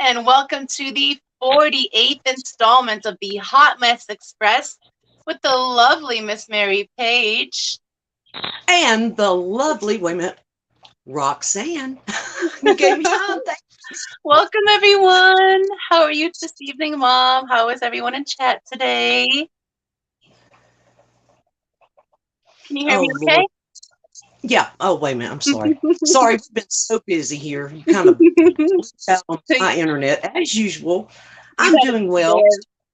and welcome to the 48th installment of the Hot Mess Express with the lovely Miss Mary Paige. And the lovely, wait a minute, Roxanne. You gave me time. Welcome, everyone. How are you this evening, Mom? How is everyone in chat today? Can you hear me okay? Lord. Yeah. Oh, wait a minute. I'm sorry. Sorry, we've been so busy here. You kind of out on my internet as usual. I'm doing well.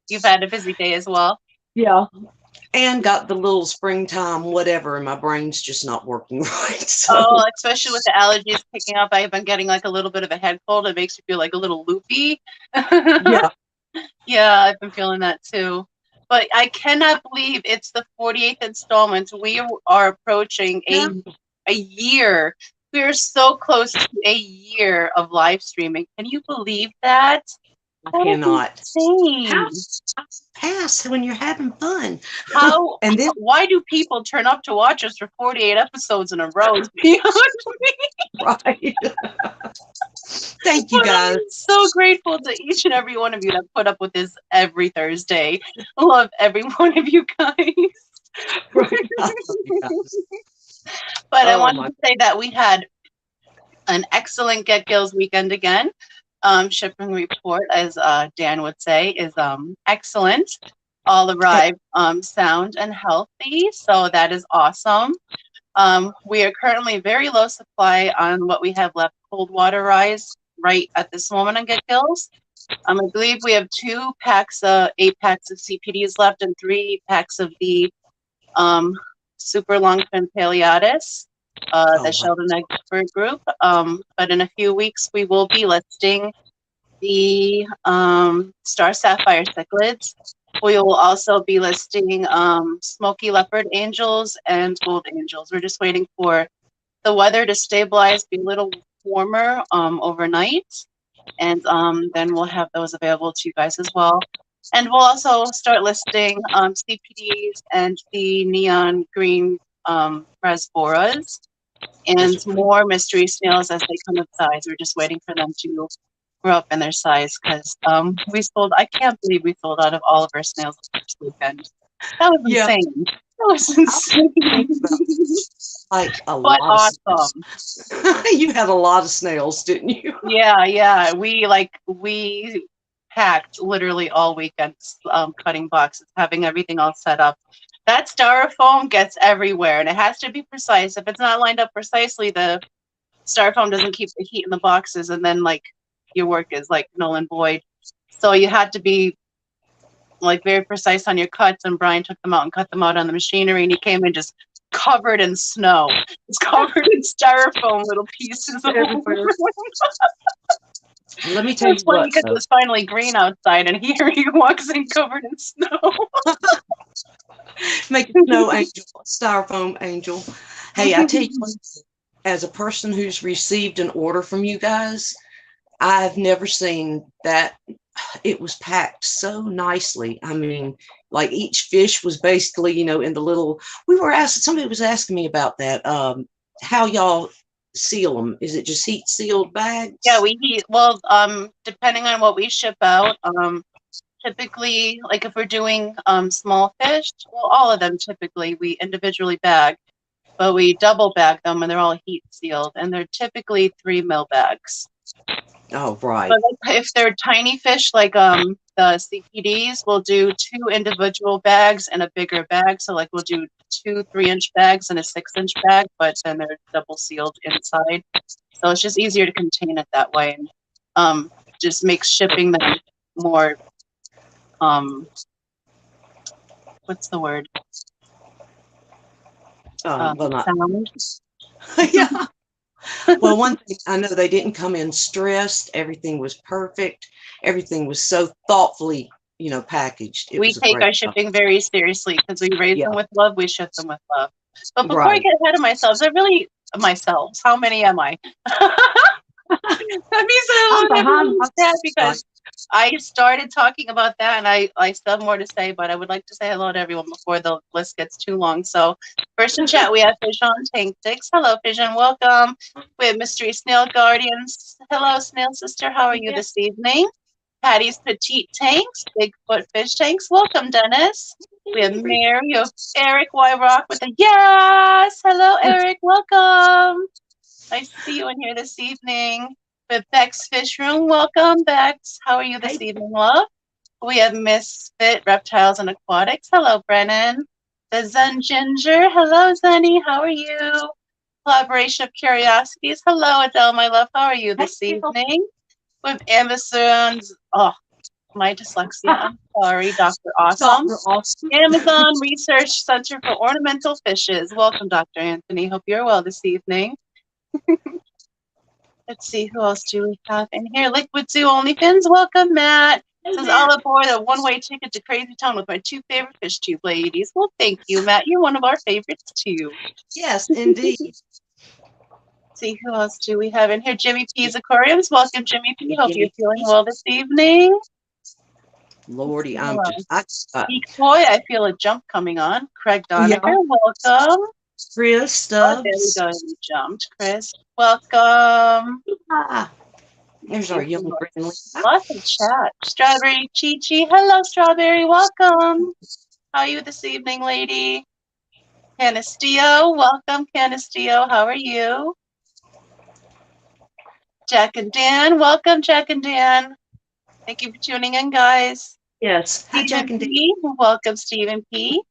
You've had a busy day as well. Yeah. And got the little springtime whatever, and my brain's just not working right. So. Oh, especially with the allergies picking up. I've been getting like a little bit of a head cold. It makes you feel like a little loopy. Yeah. Yeah, I've been feeling that too. But I cannot believe it's the 48th installment. We are approaching a year. We are so close to a year of live streaming. Can you believe that? I cannot. How pass when you're having fun? How and then why do people turn up to watch us for 48 episodes in a row? Beyond me. Right. Thank you, guys. I'm so grateful to each and every one of you that put up with this every Thursday. I love every one of you guys. Right. But I wanted to say that we had an excellent Get Gills weekend again. Shipping report, as Dan would say, is excellent. All arrived sound and healthy, so that is awesome. We are currently very low supply on what we have left cold water rise right at this moment on Get Gills. I believe we have 8 packs of CPDs left and 3 packs of the super longfin Paleatus. The Sheldon Expert group. But in a few weeks, we will be listing the Star Sapphire cichlids. We will also be listing Smoky Leopard Angels and Gold Angels. We're just waiting for the weather to stabilize, be a little warmer overnight. And then we'll have those available to you guys as well. And we'll also start listing CPDs and the neon green Rasboras. And more mystery snails as they come in size. We're just waiting for them to grow up in their size because I can't believe we sold out of all of our snails this weekend. That was insane. That was insane. Like a lot awesome. You had a lot of snails, didn't you? Yeah. We packed literally all weekend cutting boxes, having everything all set up. That styrofoam gets everywhere, and it has to be precise. If it's not lined up precisely, the styrofoam doesn't keep the heat in the boxes, and then your work is null and void. So you had to be very precise on your cuts. And Brian took them out and cut them out on the machinery, and he came in just covered in snow. It's covered in styrofoam little pieces. Let me tell you what. Because it was finally green outside, and here he walks in covered in snow. Make a snow angel, styrofoam angel. Hey, I tell you what, as a person who's received an order from you guys, I've never seen that. It was packed so nicely. I mean, each fish was basically, in the little, somebody was asking me about that. How y'all seal them? Is it just heat sealed bags? Yeah, we heat. Well, depending on what we ship out, typically, if we're doing small fish, well, all of them typically we individually bag, but we double bag them and they're all heat sealed, and they're typically 3 mil bags. Oh, right. But if they're tiny fish the CPDs, we'll do 2 individual bags and a bigger bag. So we'll do 2 3-inch bags and a 6-inch bag, but then they're double sealed inside. So it's just easier to contain it that way, and just makes shipping them more. What's the word? Sound. Yeah. Well, one thing I know, they didn't come in stressed. Everything was perfect. Everything was so thoughtfully, packaged. We take our shipping very seriously because we raise them with love. We ship them with love. But before I get ahead of myself, how many am I? That means I'm sad because I started talking about that, and I still have more to say, but I would like to say hello to everyone before the list gets too long. So first in chat, we have Fijon Tank Dix. Hello, Fijon. Welcome. We have Mystery Snail Guardians. Hello, Snail Sister. How are you this evening? Patty's Petite Tanks. Bigfoot Fish Tanks. Welcome, Dennis. We have Mary. You have Eric Y. Rock with a yes. Hello, Eric. Welcome. Nice to see you in here this evening. With Beck's Fish Room. Welcome, Bex. How are you this evening, love? We have Misfit Reptiles and Aquatics. Hello, Brennan. The Zen Ginger. Hello, Zenny. How are you? Collaboration of Curiosities. Hello, Adele, my love. How are you this evening? With Amazon's, oh, my dyslexia. I'm sorry, Dr. Awesome. Amazon Research Center for Ornamental Fishes. Welcome, Dr. Anthony. Hope you're well this evening. Let's see, who else do we have in here? Liquid Zoo OnlyFins. Welcome, Matt. Says all aboard a one-way ticket to Crazy Town with my two favorite fish tube ladies. Well, thank you, Matt. You're one of our favorites, too. Yes, indeed. Let's see, who else do we have in here? Jimmy P's Aquariums. Welcome, Jimmy P. Hope you're feeling well this evening. Lordy, I'm just... Geek Boy, I feel a jump coming on. Craig Donager, welcome. Chris Stubbs. Oh, there we go. You jumped, Chris. Welcome. There's our young friendly. Lots of chat. Strawberry Chi Chi. Hello, Strawberry. Welcome. How are you this evening, lady? Canistio. Welcome, Canistio. How are you? Jack and Dan. Welcome, Jack and Dan. Thank you for tuning in, guys. Yes. Hi, Jack and Dan. Welcome, Stephen P.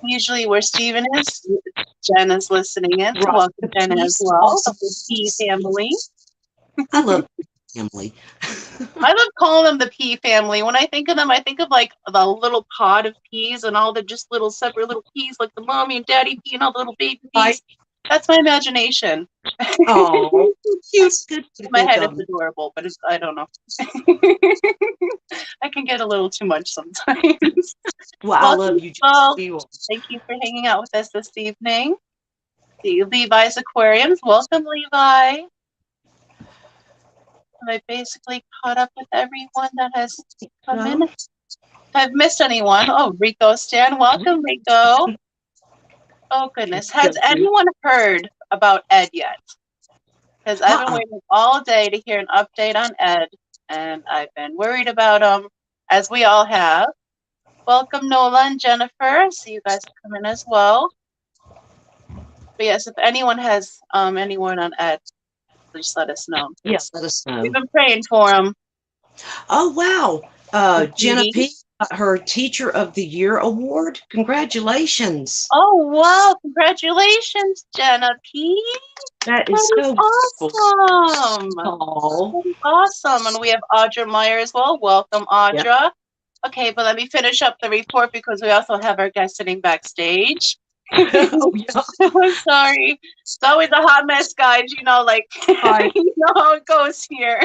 Usually where Stephen is, Jen is listening in. So welcome, Jen, as well. The P family. I love family. I love calling them the pea family. When I think of them, I think of like the little pod of peas and all the just little separate little peas, like the mommy and daddy pea and all the little baby peas. That's my imagination. Oh, cute. In my head, it's adorable, but I don't know. I can get a little too much sometimes. Well, I love you. Thank you for hanging out with us this evening. See Levi's Aquariums. Welcome, Levi. I basically caught up with everyone that has come in. If I've missed anyone, oh, Rico Stan. Welcome, Rico. Oh, goodness. Has anyone heard about Ed yet? Because I've been waiting all day to hear an update on Ed, and I've been worried about him, as we all have. Welcome, Nola and Jennifer. I see you guys come in as well. But yes, if anyone has any word on Ed, please let us know. Yes, let us know. We've been praying for him. Oh, wow. Jenna P. got her Teacher of the Year award. Congratulations. Oh, wow. Congratulations, Jenna P. That is so awesome. Oh. Awesome. And we have Audra Meyer as well. Welcome, Audra. Yep. Okay, but let me finish up the report because we also have our guest sitting backstage. Oh, yeah. I'm sorry. It's always a hot mess, guys. You know, like, you know how it goes here.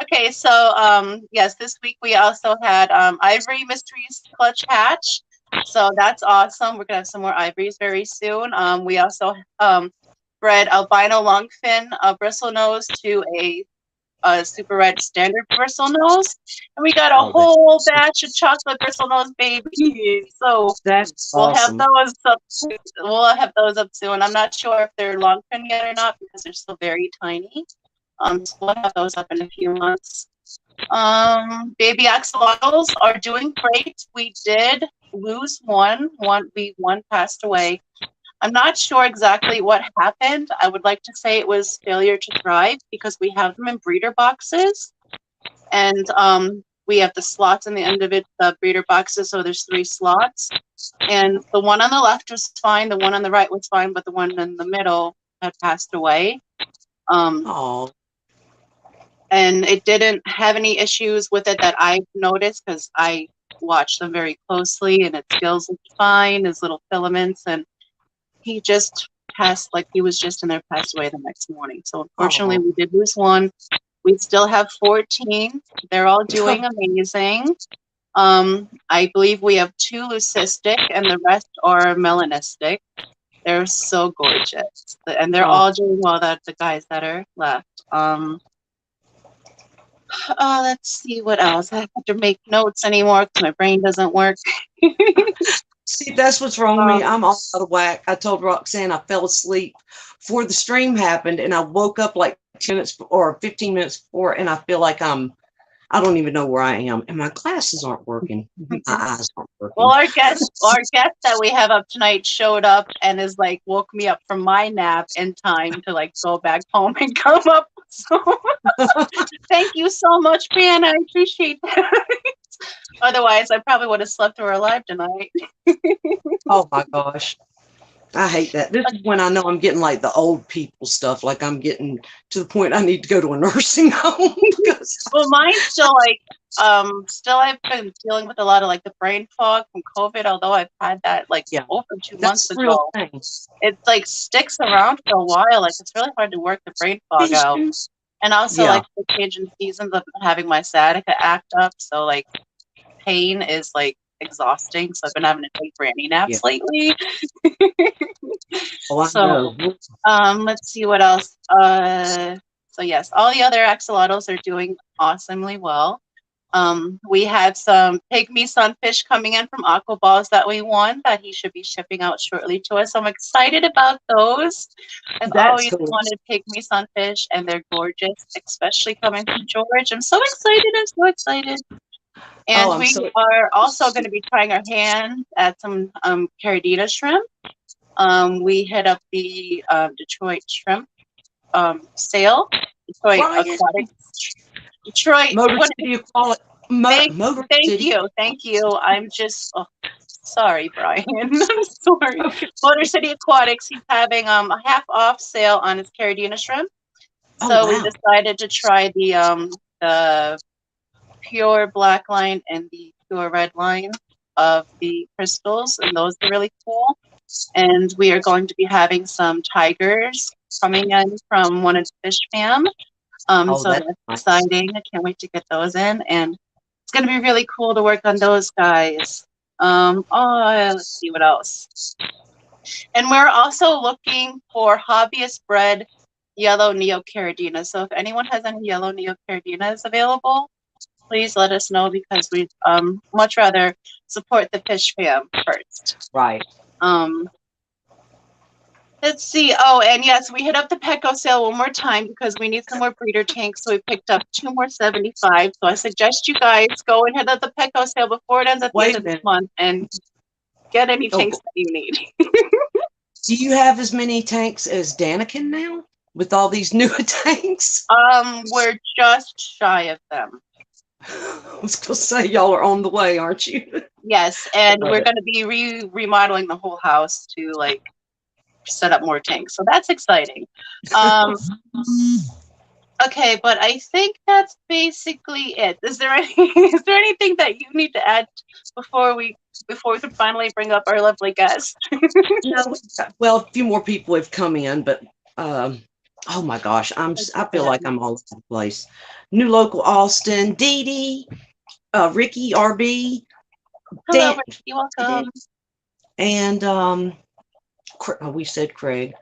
Okay, so, yes, this week we also had Ivory Mysteries Clutch Hatch. So that's awesome. We're going to have some more ivories very soon. We also bred albino longfin bristlenose to a super red standard bristlenose, and we got a whole batch of chocolate bristlenose babies. So that's we'll awesome. have those up. We'll have those up soon. I'm not sure if they're longfin yet or not because they're still very tiny. So we'll have those up in a few months. Baby axolotls are doing great. We did lose one. One passed away. I'm not sure exactly what happened. I would like to say it was failure to thrive because we have them in breeder boxes. And we have the slots in the end of it, the breeder boxes, so there's 3 slots. And the one on the left was fine, the one on the right was fine, but the one in the middle had passed away. And it didn't have any issues with it that I noticed because I watched them very closely, and its gills looked fine, his little filaments, and he just passed, like he was just in there, passed away the next morning. So unfortunately, we did lose one. We still have 14. They're all doing amazing. I believe we have 2 leucistic, and the rest are melanistic. They're so gorgeous, and they're all doing well. That the guys that are left. Let's see what else. I have to make notes anymore because my brain doesn't work. See, that's what's wrong with me. Um, I'm all out of whack. I told Roxanne I fell asleep before the stream happened, and I woke up like 10 minutes or 15 minutes before, and I feel like I don't even know where I am, and my glasses aren't working. My eyes aren't well, working. our guest that we have up tonight showed up and is like woke me up from my nap in time to like go back home and come up. So thank you so much, Brianna. I appreciate that. Otherwise, I probably would have slept her alive tonight. Oh my gosh. I hate that. This is when I know I'm getting like the old people stuff. Like I'm getting to the point I need to go to a nursing home. Well, mine's still like, still I've been dealing with a lot of like the brain fog from COVID, although I've had that like over 2 months that's real ago. thing. It like sticks around for a while. Like it's really hard to work the brain fog out. And also like the change in seasons of having my sciatica act up. So like pain is like exhausting. So I've been having to take granny naps lately. Oh, I So, know. let's see what else. So yes, all the other axolotls are doing awesomely well. We had some pygmy sunfish coming in from Aqua Balls that we won that he should be shipping out shortly to us. So I'm excited about those. I've always wanted pygmy sunfish, and they're gorgeous, especially coming from George. I'm so excited. I'm so excited. And we are also going to be trying our hands at some Caridina shrimp. We hit up the Detroit shrimp sale. Detroit Aquatics. Detroit. Motor City Aquatics. Thank you. I'm just sorry, Brian. I'm sorry. Motor City Aquatics. He's having a half off sale on his Caridina shrimp. So we decided to try the pure black line and the pure red line of the crystals, and those are really cool. And we are going to be having some tigers coming in from one of the fish fam. So that's exciting. I can't wait to get those in, and it's going to be really cool to work on those guys. Let's see what else. And we're also looking for hobbyist bred yellow Neocaridinas. So if anyone has any yellow Neocaridinas available, please let us know, because we'd much rather support the fish fam first. Right. Let's see. Oh, and yes, we hit up the Petco sale one more time because we need some more breeder tanks. So we picked up 2 more 75. So I suggest you guys go and hit up the Petco sale before it ends at the end of this month and get any tanks that you need. Do you have as many tanks as Daniken now with all these new tanks? We're just shy of them. I was going to say, y'all are on the way, aren't you? Yes, and we're going to be remodeling the whole house to like set up more tanks, so that's exciting. Okay, but I think that's basically it. Is there anything that you need to add before we finally bring up our lovely guest? No, well, a few more people have come in, but oh my gosh, I feel like I'm all over the place. New local Austin, Dee Dee, Ricky, RB, hello, Ricky, welcome. And we said Craig.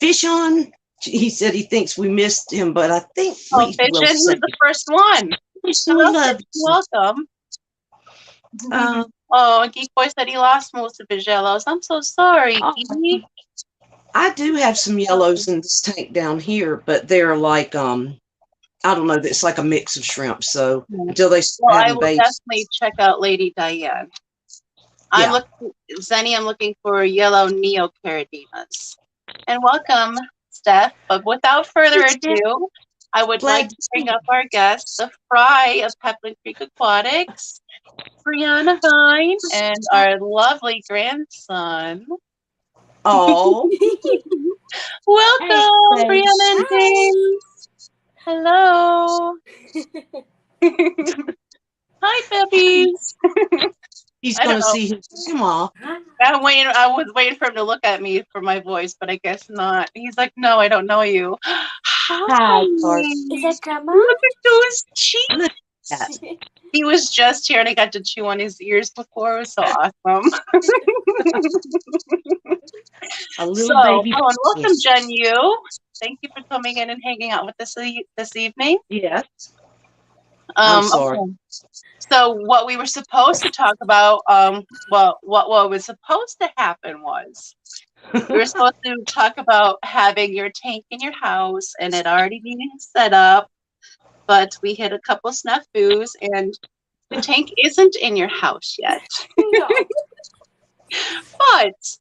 Fishon, he said he thinks we missed him, but I think Fishon was the first one. Hello, welcome. And Geek Boy said he lost most of his yellows. I'm so sorry, Geek. I do have some yellows in this tank down here, but they're like I don't know. It's like a mix of shrimp. So until they I will definitely check out Lady Diane. I'm looking for yellow Neocaridinas. And welcome, Steph. But without further ado, I would like to bring up our guest, the Fry of Peplin Creek Aquatics, Brianna Vine, and our lovely grandson. Oh, welcome, Brianna and James. Hello. Hi, Peppies. He's going to see his grandma. I was waiting for him to look at me for my voice, but I guess not. He's like, no, I don't know you. Hi. Is that grandma? Look at those cheeks. He was just here and I got to chew on his ears before. It was so awesome. A little baby. Welcome, Jen Yu. Thank you for coming in and hanging out with us this evening. Yes. I'm sorry. Okay. So what we were supposed to talk about, well, what was supposed to happen was we were supposed to talk about having your tank in your house and it already being set up, but we hit a couple snafus and the tank isn't in your house yet. No. But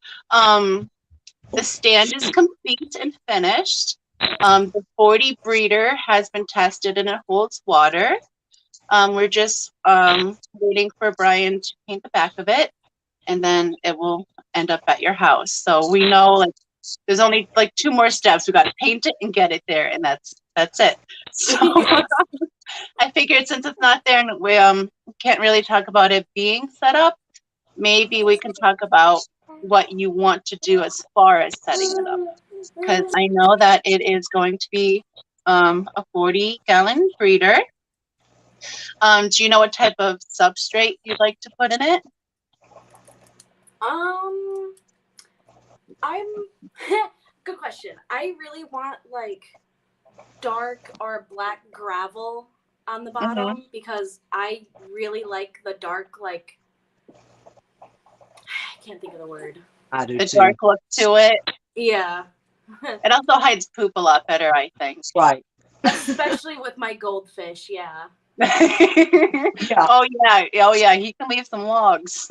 the stand is complete and finished. The 40 breeder has been tested and it holds water. We're just waiting for Brian to paint the back of it, and then it will end up at your house. So we know like there's only like 2 more steps. We got to paint it and get it there, and that's it. So I figured since it's not there and we can't really talk about it being set up, maybe we can talk about what you want to do as far as setting it up, because I know that it is going to be a 40-gallon breeder. Do you know what type of substrate you'd like to put in it? I'm good question. I really want like dark or black gravel on the bottom because I really like the dark, like I can't think of the word. I do The too. dark look to it. Yeah. It also hides poop a lot better, I think. Right. Especially with my goldfish, yeah. Yeah. Oh yeah, he can leave some logs.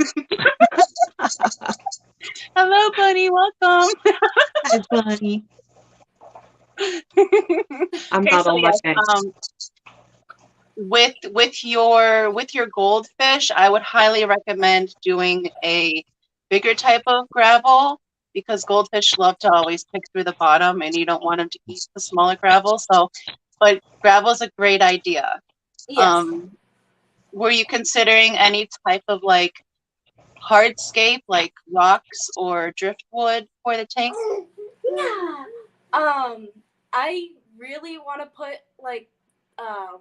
Hello, buddy, welcome. Hi, Bunny. I'm Okay, not so on my yes, game. with your goldfish, I would highly recommend doing a bigger type of gravel because goldfish love to always pick through the bottom, and you don't want them to eat the smaller gravel. So, but gravel is a great idea. Yes. Were you considering any type of like hardscape, like rocks or driftwood for the tank? Yeah. I really want to put like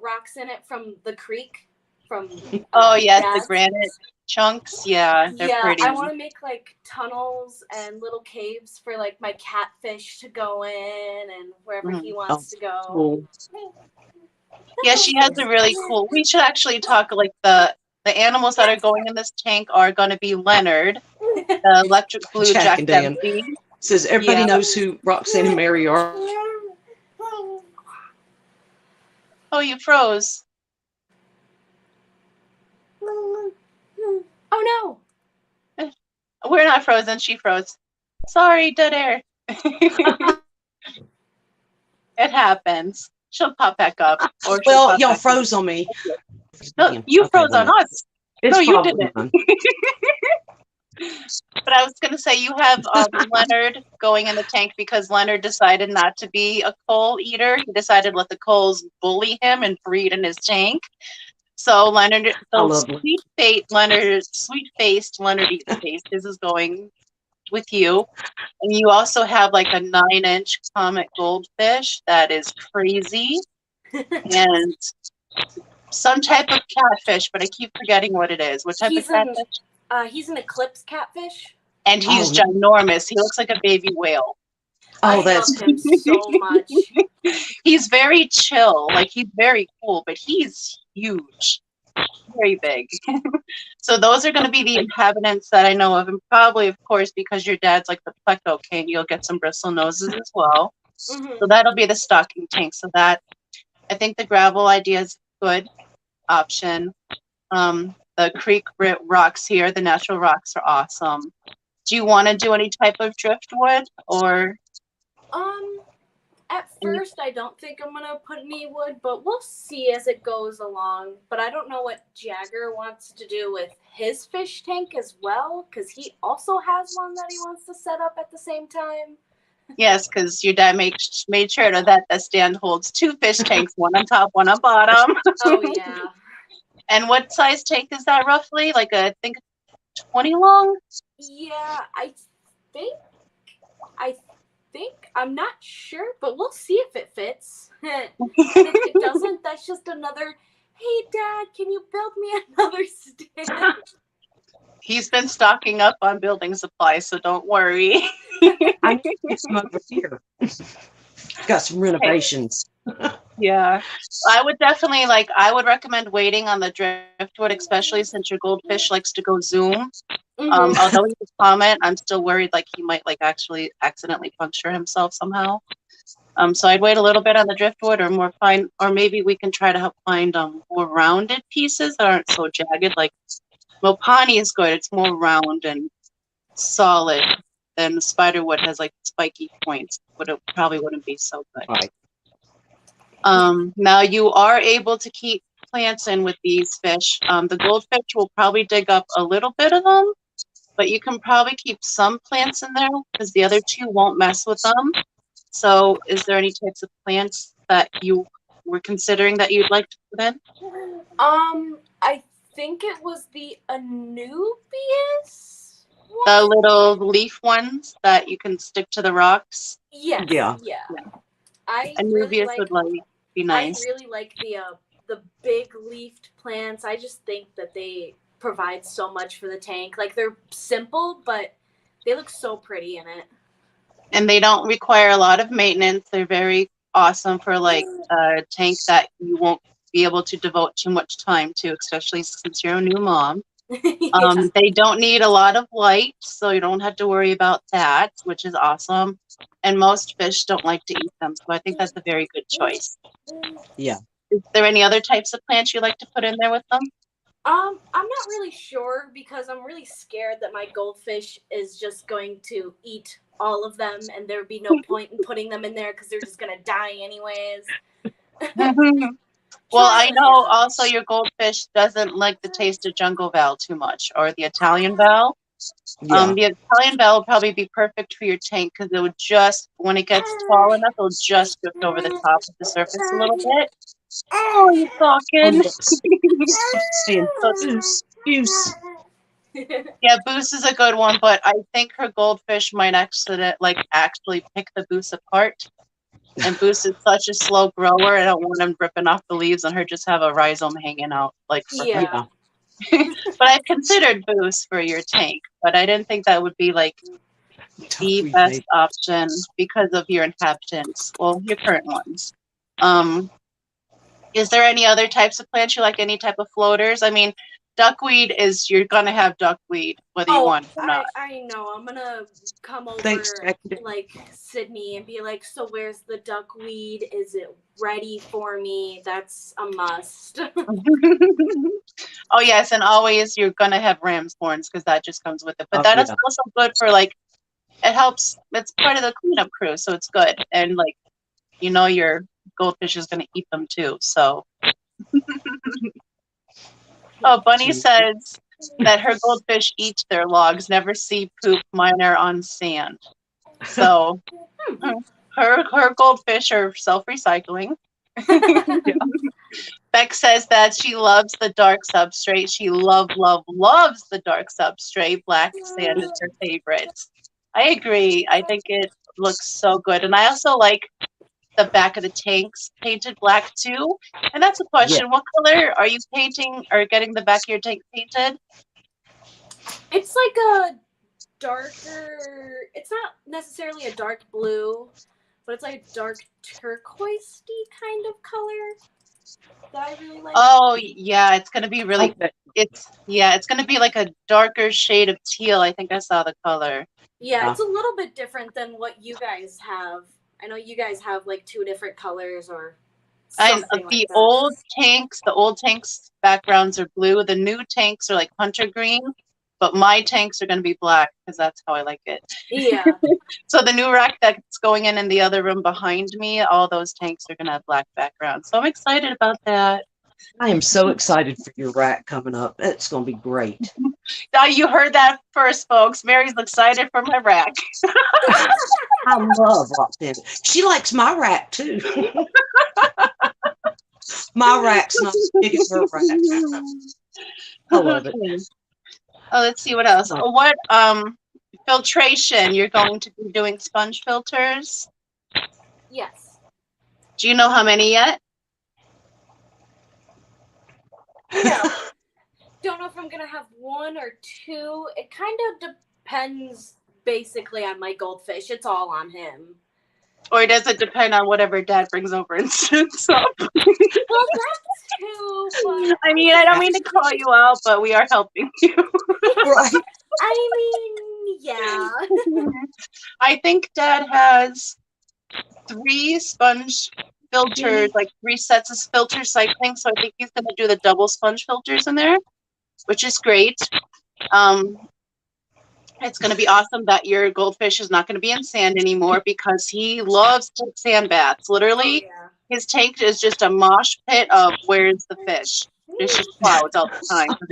rocks in it from the creek. From Oh yes, the Dad's. granite chunks. Yeah, they're pretty. I want to make like tunnels and little caves for like my catfish to go in and wherever he wants to go. Cool. Yeah, she has a really cool. We should actually talk like the animals that are going in this tank are going to be Leonard, the electric blue Jack Jack and Dan. Dempsey. Says everybody knows who Roxanne and Mary are. Oh, you froze. Oh no! We're not frozen. She froze. Sorry, dead air. It happens. She'll pop back up. Or Well, y'all froze on me. No, you froze on us. It's No, you probably didn't. mine. But I was going to say you have Leonard going in the tank because Leonard decided not to be a coal eater. He decided to let the coals bully him and breed in his tank. So Leonard, sweet-faced Leonard eats face. This is going with you. And you also have like a 9-inch comet goldfish that is crazy. And some type of catfish, but I keep forgetting what it is. What type of catfish? He's an eclipse catfish. And he's ginormous. He looks like a baby whale. I love him so much. He's very chill. Like, he's very cool, but he's huge. Very big. So those are going to be the inhabitants that I know of. And probably, of course, because your dad's like the Pleco King, you'll get some bristle noses as well. So that'll be the stocking tank. So that, I think the gravel idea is a good option. The creek rocks here, the natural rocks are awesome. Do you want to do any type of driftwood or? At first, I don't think I'm going to put any wood, but we'll see as it goes along. But I don't know what Jagger wants to do with his fish tank as well, because he also has one that he wants to set up at the same time. Yes, because your dad made sure that the stand holds 2 fish tanks, one on top, one on bottom. Oh, yeah. And what size tank is that roughly? Like I think 20 long? Yeah, I think I'm not sure, but we'll see if it fits. And if it doesn't, that's just another, hey, Dad, can you build me another stand? He's been stocking up on building supplies, so don't worry. I need some over here. Got some renovations. Yeah, I would definitely I would recommend waiting on the driftwood, especially since your goldfish likes to go zoom. Although he was comment, I'm still worried he might actually accidentally puncture himself somehow. So I'd wait a little bit on the driftwood, or more fine, or maybe we can try to help find more rounded pieces that aren't so jagged. Like Mopani is good; it's more round and solid. Than the spiderwood has spiky points, but it probably wouldn't be so good. Right. Now you are able to keep plants in with these fish. The goldfish will probably dig up a little bit of them, but you can probably keep some plants in there because the other two won't mess with them. So is there any types of plants that you were considering that you'd like to put in? I think it was the Anubias one? The little leaf ones that you can stick to the rocks? Yes. Yeah. Anubias would be nice. I really like the big leafed plants. I just think that they provide so much for the tank. They're simple, but they look so pretty in it. And they don't require a lot of maintenance. They're very awesome for a tank that you won't be able to devote too much time to, especially since you're a new mom. Yeah. They don't need a lot of light, so you don't have to worry about that, which is awesome. And most fish don't like to eat them, so I think that's a very good choice. Yeah. Is there any other types of plants you like to put in there with them? I'm not really sure because I'm really scared that my goldfish is just going to eat all of them, and there would be no point in putting them in there because they're just gonna die anyways. Well, I know also your goldfish doesn't like the taste of jungle val too much, or the Italian val. Yeah. The Italian val will probably be perfect for your tank because it would just, when it gets tall enough, it'll just drift over the top of the surface a little bit. Oh, you talking? Goose. Yeah, Boost is a good one, but I think her goldfish might actually pick the Boost apart. And Boost is such a slow grower. I don't want him ripping off the leaves and her just have a rhizome hanging out. Yeah. But I considered Boost for your tank, but I didn't think that would be the best option because of your inhabitants. Well, your current ones. Is there any other types of plants you like? Any type of floaters? I mean, duckweed you're gonna have duckweed whether you want it or not. I know. I'm gonna come over Sydney and be like, so where's the duckweed? Is it ready for me? That's a must. Oh yes, and always you're gonna have ram's horns because that just comes with it. But that is also good for it helps. It's part of the cleanup crew, so it's good. And your goldfish is gonna eat them too. So. Oh, Bunny says that her goldfish eats their logs, never see poop. Mine are on sand. So her goldfish are self-recycling. Beck says that she loves the dark substrate. She loves the dark substrate. Black sand is her favorite. I agree. I think it looks so good. And I also like the back of the tanks painted black too. And that's a question. Yeah. What color are you painting or getting the back of your tank painted? It's a darker, it's not necessarily a dark blue, but it's a dark turquoise-y kind of color that I really like. Oh yeah, it's gonna be really good. It's gonna be a darker shade of teal. I think I saw the color. Yeah, it's a little bit different than what you guys have. I know you guys have 2 different colors or something the old tanks backgrounds are blue. The new tanks are hunter green, but my tanks are going to be black because that's how I like it. Yeah. So the new rack that's going in the other room behind me, all those tanks are going to have black backgrounds. So I'm excited about that. I am so excited for your rack coming up. It's going to be great. Now you heard that first, folks. Mary's excited for my rack. I love rock band. She likes my rack too. My rack's not as big as her rack. I love it. Oh, let's see what else. What filtration? You're going to be doing sponge filters? Yes. Do you know how many yet? No. Don't know if I'm gonna have 1 or 2. It kind of depends basically on my goldfish. It's all on him. Or does it depend on whatever Dad brings over and sets up? Well, that's too. But I mean, I don't mean to call you out, but we are helping you. Right. I mean, yeah. I think Dad has 3 sponge filters, like 3 sets of filter cycling. So I think he's going to do the double sponge filters in there, which is great. It's going to be awesome that your goldfish is not going to be in sand anymore because he loves to take sand baths. Literally, his tank is just a mosh pit of where's the fish. There's just clouds all the time because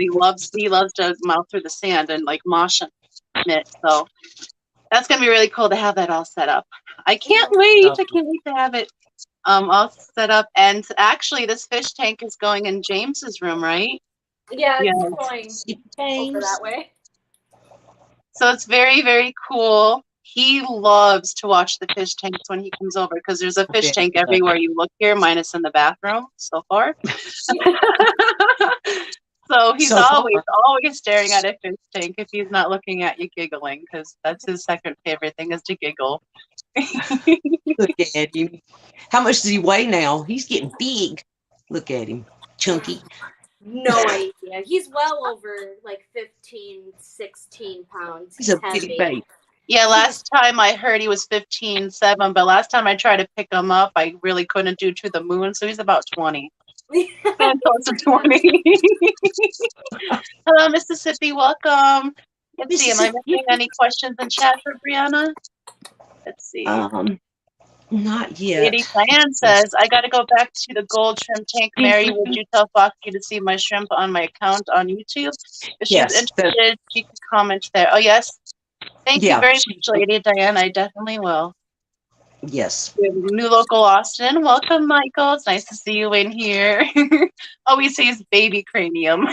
he loves to mouth through the sand and like mosh in it. So that's going to be really cool to have that all set up. I can't wait. I can't wait to have it all set up. And actually, this fish tank is going in James's room, right? Yeah, it's going over that way. So it's very, very cool. He loves to watch the fish tanks when he comes over because there's a fish tank everywhere you look here, minus in the bathroom so far. So he's always staring at a fish tank if he's not looking at you giggling, because that's his second favorite thing is to giggle. Look at him. How much does he weigh now? He's getting big. Look at him. Chunky. No idea. He's well over like 15, 16 pounds. He's a big baby. Yeah, last time I heard he was 15.7, but last time I tried to pick him up, I really couldn't do to the moon, so he's about 20. Close to 20. Hello, Mississippi. Welcome. Let's see. Am I missing any questions in chat for Brianna? Let's see. Not yet. Lady Diane says, I got to go back to the gold shrimp tank. Mary, would you tell Foxy to see my shrimp on my account on YouTube? If she's interested, she can comment there. Oh, yes. Thank you very much, Lady Diane. I definitely will. Yes. We have new local Austin. Welcome, Michael. It's nice to see you in here. Oh, he sees baby cranium.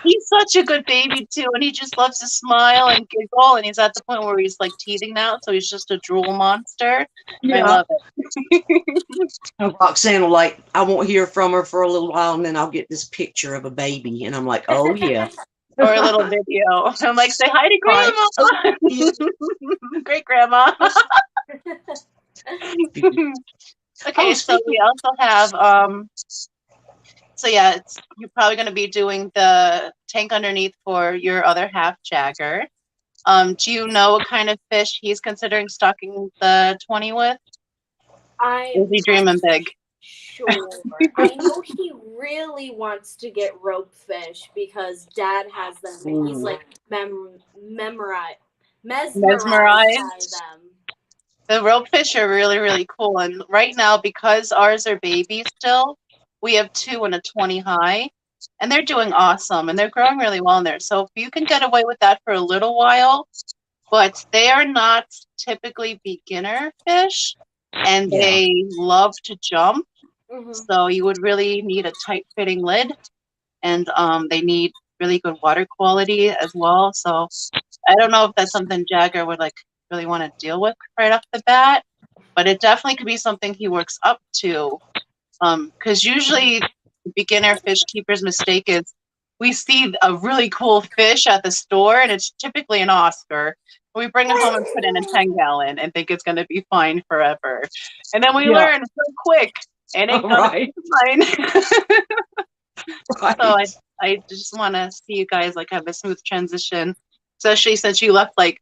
He's such a good baby, too, and he just loves to smile and giggle, and he's at the point where he's, like, teething now, so he's just a drool monster. Yeah. I love it. Roxanne will, like, I won't hear from her for a little while, and then I'll get this picture of a baby, and I'm like, oh, yeah. Or a little video. I'm like, say hi to Grandma. Great Grandma. Okay, so we also have... So yeah, you're probably going to be doing the tank underneath for your other half Jagger. Do you know what kind of fish he's considering stocking the 20 with? Is he dreaming big? Sure. I know he really wants to get rope fish because Dad has them and he's like mesmerized by them. The rope fish are really, really cool. And right now, because ours are babies still, we have 2 and a 20 high, and they're doing awesome, and they're growing really well in there. So if you can get away with that for a little while, but they are not typically beginner fish, and they love to jump. So you would really need a tight-fitting lid, and they need really good water quality as well. So I don't know if that's something Jagger would like really want to deal with right off the bat, but it definitely could be something he works up to. Because usually beginner fish keepers' mistake is we see a really cool fish at the store and it's typically an Oscar. We bring it home and put it in a 10-gallon and think it's going to be fine forever. And then we learn so quick and it's fine. So I just want to see you guys like have a smooth transition, especially since you left like,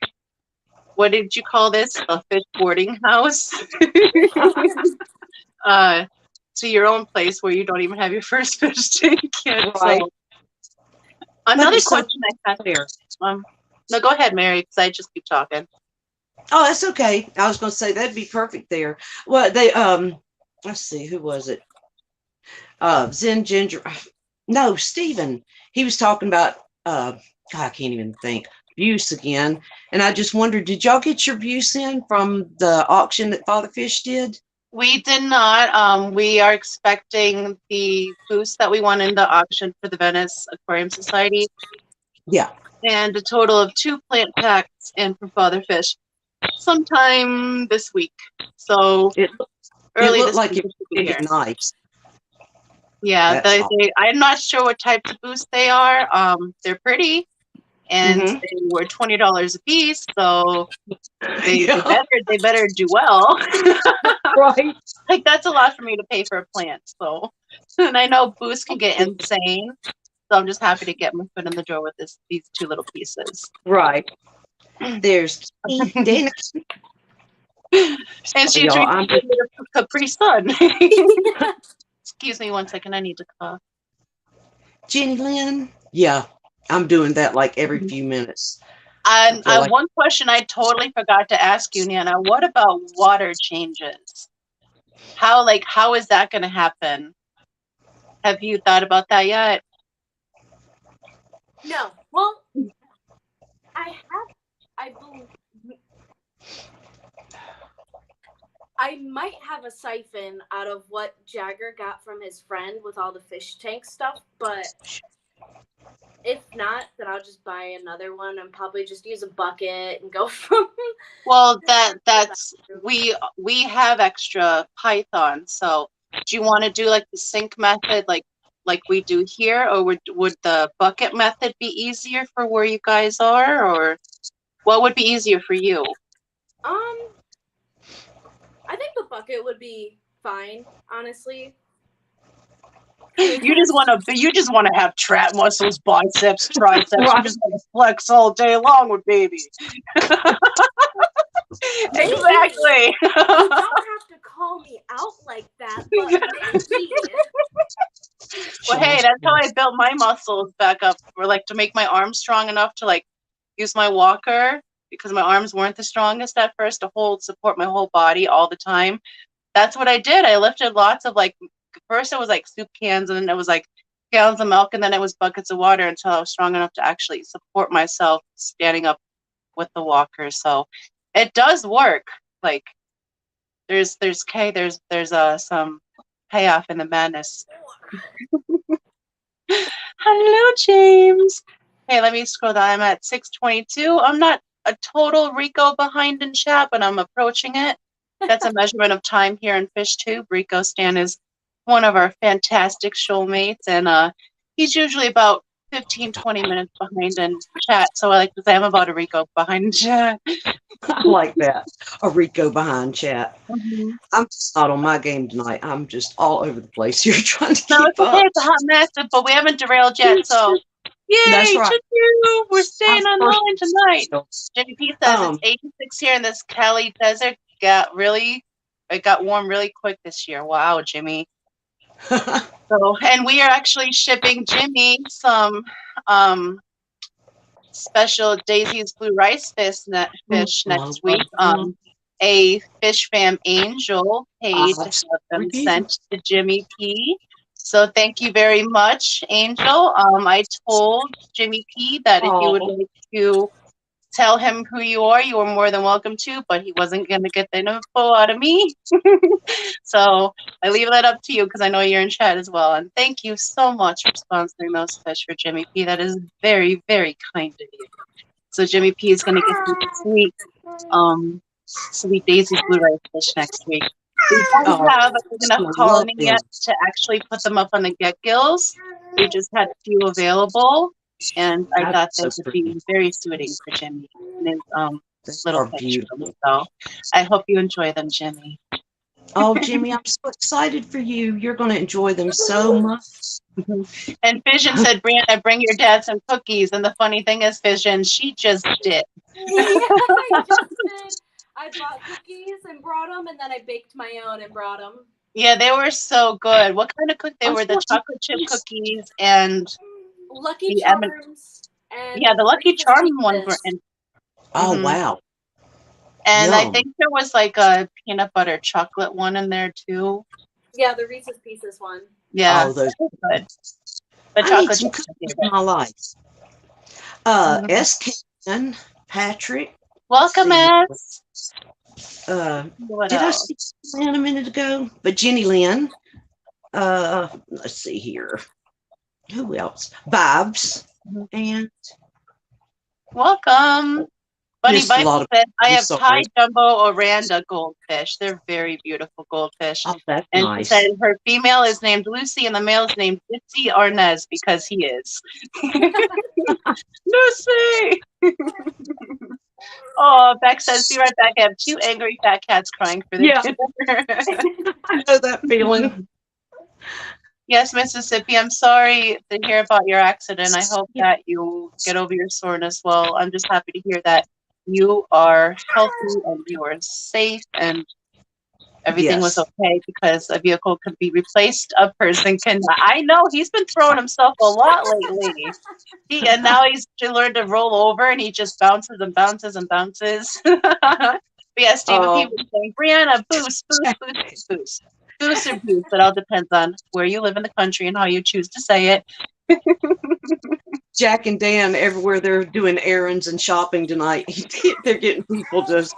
what did you call this? A fish boarding house? To your own place where you don't even have your first fish tank yet. Right. So, another question I have here. No, go ahead, Mary, because I just keep talking. Oh, that's okay. I was going to say that'd be perfect there. Well, they let's see, who was it? Zen Ginger. No, Stephen. He was talking about God, I can't even think. Buse again. And I just wondered, did y'all get your buse in from the auction that Father Fish did? We did not. We are expecting the boost that we won in the auction for the Venice Aquarium Society. Yeah. And a total of 2 plant packs in from Father Fish sometime this week. So early this like week. It would be nice. Yeah, I'm not sure what types of boosts they are. They're pretty. and Mhm. they were $20 a piece. So they Yeah. better do well. Right. Like that's a lot for me to pay for a plant. So, and I know boosts can get insane. So I'm just happy to get my foot in the door with these two little pieces. Right. There's Dana. And she's Y'all, I'm drinking a Capri Sun. Excuse me one second. I need to cough. Jenny Lynn. Yeah, I'm doing that like every few minutes. And feel like- one question I totally forgot to ask you, Nana. What about water changes? How is that going to happen? Have you thought about that yet? No. Well, I might have a siphon out of what Jagger got from his friend with all the fish tank stuff, but if not, then I'll just buy another one and probably just use a bucket and go from. Well, that's we have extra Python. So do you want to do like the sink method, like we do here, or would the bucket method be easier for where you guys are, or what would be easier for you? I think the bucket would be fine, honestly. You just want to have trap muscles, biceps, triceps. You just want to flex all day long with baby. Exactly. You don't have to call me out like that, but maybe. Well, hey, that's how I built my muscles back up, or like to make my arms strong enough to like use my walker, because my arms weren't the strongest at first to support my whole body all the time. That's what I did. I lifted lots of first it was like soup cans, and then it was like gallons of milk, and then it was buckets of water until I was strong enough to actually support myself standing up with the walker. So it does work. Like there's some payoff in the madness. Hello, James. Hey, let me scroll down. I'm at 622. I'm not a total Rico behind in chat, but I'm approaching it. That's a measurement of time here in FishTube. Rico Stan is one of our fantastic shoalmates, and he's usually about 15-20 minutes behind in chat. So I like to say I'm about a Rico behind in chat. I like that. A Rico behind chat. Mm-hmm. I'm just not on my game tonight. I'm just all over the place here trying to No, keep it's okay. up. It's a hot mess, but we haven't derailed yet. So yay! That's right. Choo-choo! We're staying online tonight. Jenny P says Um, it's 86 here in this Cali desert. It got warm really quick this year. Wow, Jimmy. So, and we are actually shipping Jimmy some special Daisy's Blue Rice fish next week. A Fish Fam Angel paid to have them sent to Jimmy P. So thank you very much, Angel. I told Jimmy P that if you would like to tell him who you are more than welcome to, but he wasn't going to get the info out of me. So I leave that up to you because I know you're in chat as well. And thank you so much for sponsoring those fish for Jimmy P. That is very, very kind of you. So Jimmy P is going to get some sweet Daisy's Blue Rice fish next week. We don't have a big enough colony yet to actually put them up on the get gills. We just had a few available. And I thought this would be very suiting for Jimmy and his little fish. So I hope you enjoy them, Jimmy. Oh, Jimmy, I'm so excited for you. You're going to enjoy them so much. And Fission said, Brianna, bring your dad some cookies. And the funny thing is, Fission, she just did. Yeah, I just did. I bought cookies and brought them, and then I baked my own and brought them. Yeah, they were so good. What kind of cookies? They were the chocolate chip cookies and Lucky Charms. And yeah, the Lucky Charm ones were in. Oh, wow. And I think there was like a peanut butter chocolate one in there too. Yeah, the Reese's Pieces one. Yeah, oh, those are good. The I chocolate need some cookies in my life. SK, Patrick. Welcome, S. Did I see Lynn a minute ago? But Jenny Lynn. Let's see here. Who else? Babs. And welcome. Bunny Missed a Bite lot of. said, I I'm have Thai sorry. jumbo Oranda goldfish. They're very beautiful goldfish. Oh, that's And nice. she said her female is named Lucy and the male is named Bitsy Arnez because he is. Lucy! Oh, Beck says, be right back. I have 2 angry fat cats crying for their dinner. I know that feeling. Yes, Mississippi, I'm sorry to hear about your accident. I hope that you get over your soreness well. I'm just happy to hear that you are healthy and you are safe and everything was okay, because a vehicle could be replaced. A person can. I know he's been throwing himself a lot lately. And now he's learned to roll over and he just bounces and bounces and bounces. But yeah, Stephen P was saying, Brianna, boost, boost, boost, boost. Boost or boost. It all depends on where you live in the country and how you choose to say it. Jack and Dan, everywhere they're doing errands and shopping tonight, they're getting people to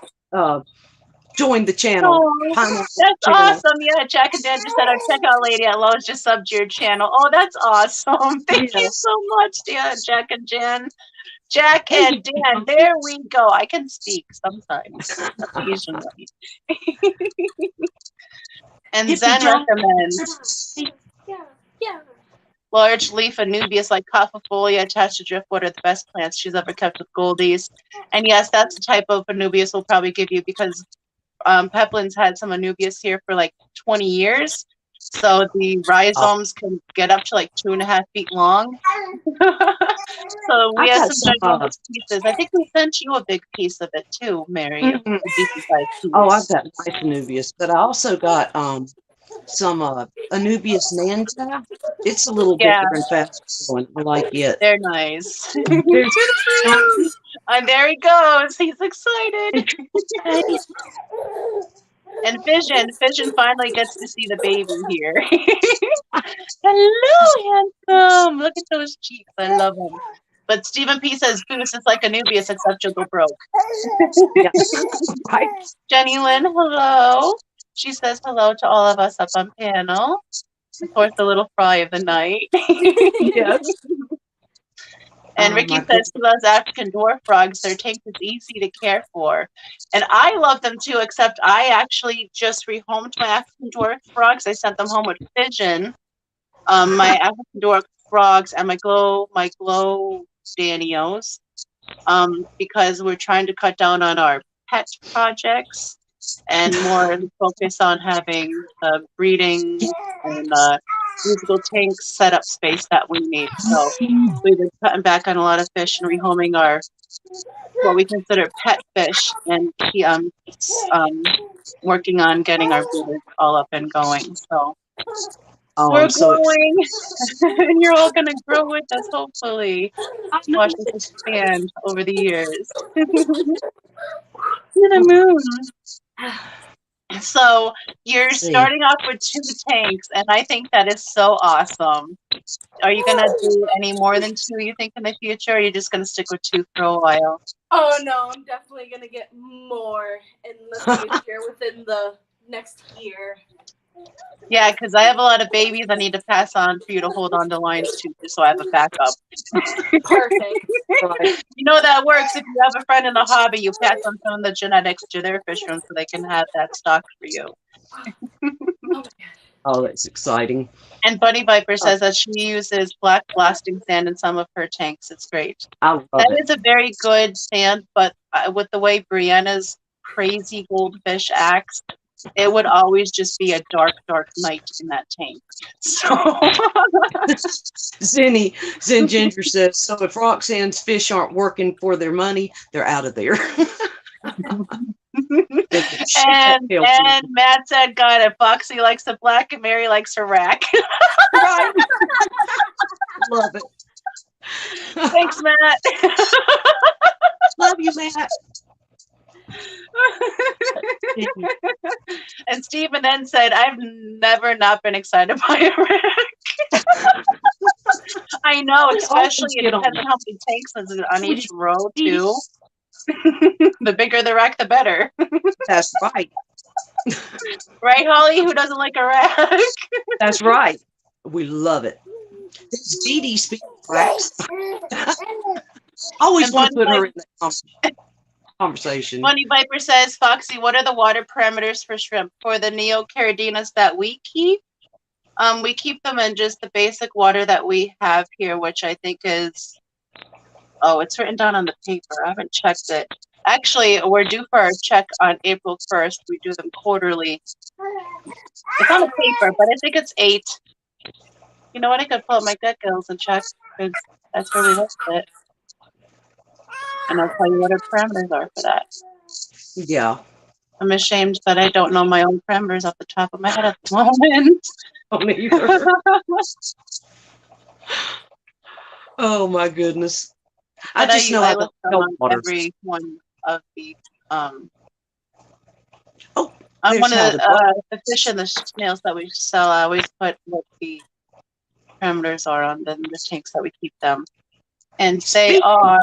join the channel. Oh, that's awesome. Yeah, Jack and Dan just said our checkout lady at Lowe's just subbed your channel. Oh, that's awesome. Thank you so much, Dan, Jack and Jen. Jack and Dan, there we go. I can speak sometimes, occasionally. And Zen recommends large leaf anubias like Cophifolia attached to driftwood are the best plants she's ever kept with goldies. And yes, that's the type of anubias we'll probably give you, because Peplin's had some anubias here for like 20 years. So the rhizomes can get up to like 2.5 feet long. So we have some ginormous pieces. I think we sent you a big piece of it too, Mary. Oh, I've got nice anubias, but I also got some anubias nanta. It's a little bigger and faster going. I like it. They're nice. And there he goes. He's excited. And Vision finally gets to see the baby here. Hello, handsome. Look at those cheeks. I love them. But Stephen P says, Boost is like Anubias, except you'll go broke. Jenny Lynn, hello. She says hello to all of us up on panel. Of course, the little fry of the night. Yes. And Ricky says she loves African dwarf frogs. Their tank is easy to care for. And I love them too, except I actually just rehomed my African dwarf frogs. I sent them home with Fission, my African dwarf frogs, and my glow Danios, because we're trying to cut down on our pet projects and more focus on having breeding and musical tank setup space that we need. So we've been cutting back on a lot of fish and rehoming our what we consider pet fish, and working on getting our breeders all up and going. So we're growing, and you're all going to grow with us, hopefully. Watch us expand over the years. To the moon. So you're starting off with 2 tanks, and I think that is so awesome. Are you going to do any more than 2, you think, in the future, or are you just going to stick with 2 for a while? Oh, no, I'm definitely going to get more in the future within the next year. Yeah, because I have a lot of babies I need to pass on for you to hold on to lines to, just so I have a backup. Perfect. You know that works. If you have a friend in the hobby, you pass on some of the genetics to their fish room so they can have that stock for you. Oh, that's exciting. And Bunny Viper says that she uses black blasting sand in some of her tanks. It's great. That is a very good sand, but with the way Brianna's crazy goldfish acts, it would always just be a dark, dark night in that tank. So Zen Ginger says, so if Roxanne's fish aren't working for their money, they're out of there. and Matt said, got it. Foxy likes the black and Mary likes her rack. Right. Love it. Thanks, Matt. Love you, Matt. And Stephen then said, I've never not been excited by a rack. I know, especially it depends on how many tanks is on each row too. The bigger the rack, the better. That's right. Right, Holly? Who doesn't like a rack? That's right. We love it. It's Dee Dee speaking racks. Always want to put her in the conversation. Bunny Viper says, Foxy, what are the water parameters for shrimp? For the Neocaridinas that we keep them in just the basic water that we have here, which I think is, oh, it's written down on the paper. I haven't checked it. Actually, we're due for our check on April 1st. We do them quarterly. It's on the paper, but I think it's 8. You know what? I could pull up my gut gills and check, because that's where we left it. And I'll tell you what our parameters are for that. Yeah. I'm ashamed that I don't know my own parameters off the top of my head at the moment. Oh my goodness. I just know I I look don't on every one of the on there's one of how the fish and the snails that we sell. I always put what the parameters are on the tanks that we keep them, and they are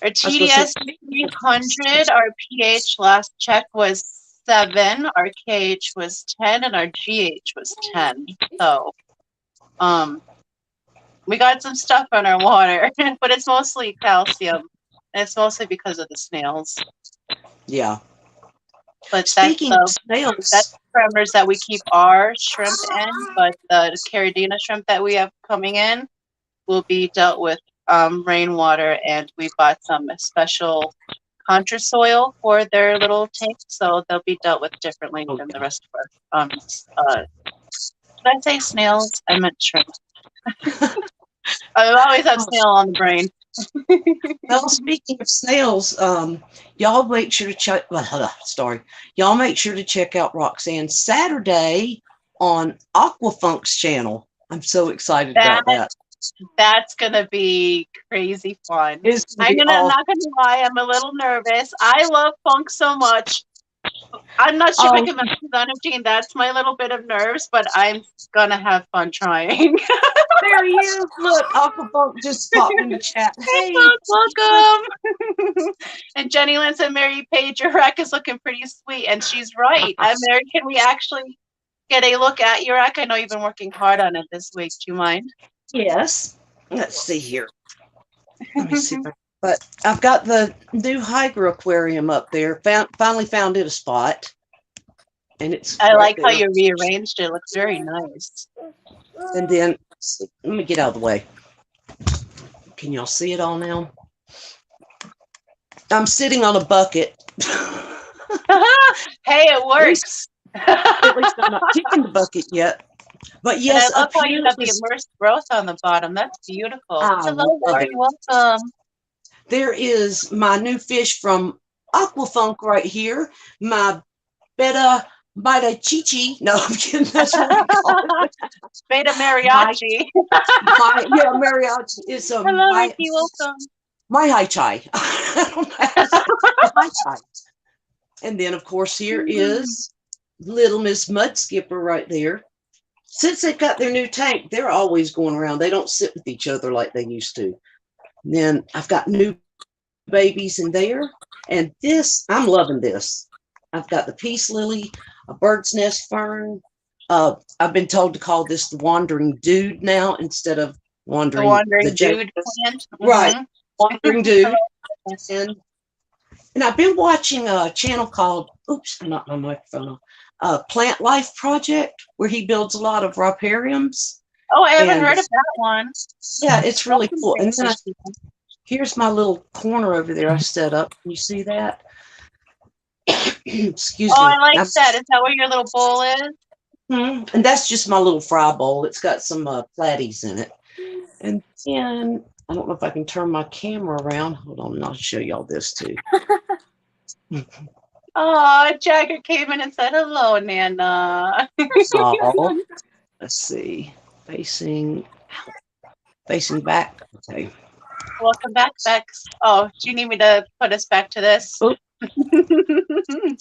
our TDS 300. Our pH last check was 7. Our KH was 10, and our GH was 10. So, we got some stuff on our water, but it's mostly calcium. And it's mostly because of the snails. Yeah. But speaking of snails, that's the parameters that we keep our shrimp in. But the Caridina shrimp that we have coming in will be dealt with rainwater, and we bought some special contra soil for their little tanks, so they'll be dealt with differently than the rest of our. Did I say snails? I meant shrimp. I always have snail on the brain. Well, speaking of snails, y'all make sure to check. Y'all make sure to check out Roxanne Saturday on Aquafunk's channel. I'm so excited about that. That's gonna be crazy fun. I'm not gonna lie, I'm a little nervous. I love funk so much. I'm not sure I can match his energy, and that's my little bit of nerves, but I'm gonna have fun trying. There he is. Look, Aquafunk just popped in the chat. Hey, welcome. And Jenny Lynn said, Mary Paige, your rack is looking pretty sweet, and she's right. Mary, can we actually get a look at your rack? I know you've been working hard on it this week. Do you mind? Yes. Let's see here. Let me see. But I've got the new Hydro Aquarium up there. Finally found it a spot. And it's I like how you rearranged it. It looks very nice. And then let me get out of the way. Can y'all see it all now? I'm sitting on a bucket. Hey, it works. At least I'm not kicking the bucket yet. But yes, and I love how you have the immersed growth on the bottom. That's beautiful. Hello, Lori. Welcome. There is my new fish from Aquafunk right here. My Beta Chichi. No, I'm kidding. That's what I call it. Beta Mariachi. Yeah, Mariachi is a hello, Ricky. Welcome. My high chai. I don't know. My chai. And then, of course, here is Little Miss Mud Skipper right there. Since they've got their new tank, they're always going around. They don't sit with each other like they used to. And then I've got new babies in there. And this, I'm loving this. I've got the peace lily, a bird's nest fern. I've been told to call this the wandering dude now instead of wandering the dude plant. Right. Wandering dude. And I've been watching a channel called, oops, not my microphone, Plant Life Project, where he builds a lot of ripariums. Oh, I haven't heard of that one. Yeah, it's really cool. And then here's my little corner over there I set up. Can you see that? Excuse me. Oh, I like that. Is that where your little bowl is? And that's just my little fry bowl. It's got some platies in it. And then, I don't know if I can turn my camera around. Hold on, and I'll show y'all this too. Oh, Jagger came in and said, hello, Nana. Oh, let's see. Facing back. Okay. Welcome back, Bex. Oh, do you need me to put us back to this? So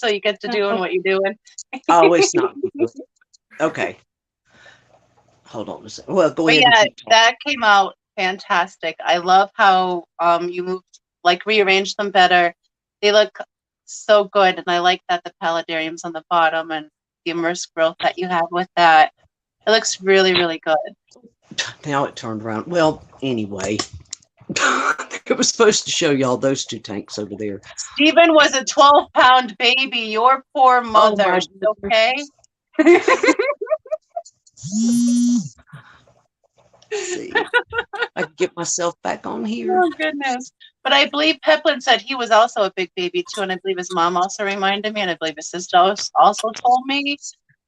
you get to doing what you're doing. Oh, it's not. Okay. Hold on a second. Well, go ahead. Yeah, that came out fantastic. I love how you moved, rearranged them better. They look so good, and I like that the paludarium's on the bottom and the immersed growth that you have with that. It looks really, really good. Now it turned around. Well, anyway, It was supposed to show y'all those two tanks over there. Stephen was a 12-pound baby. Your poor mother. my Is she okay? See, I can get myself back on here. Oh, goodness. But I believe Peplin said he was also a big baby, too. And I believe his mom also reminded me. And I believe his sister also told me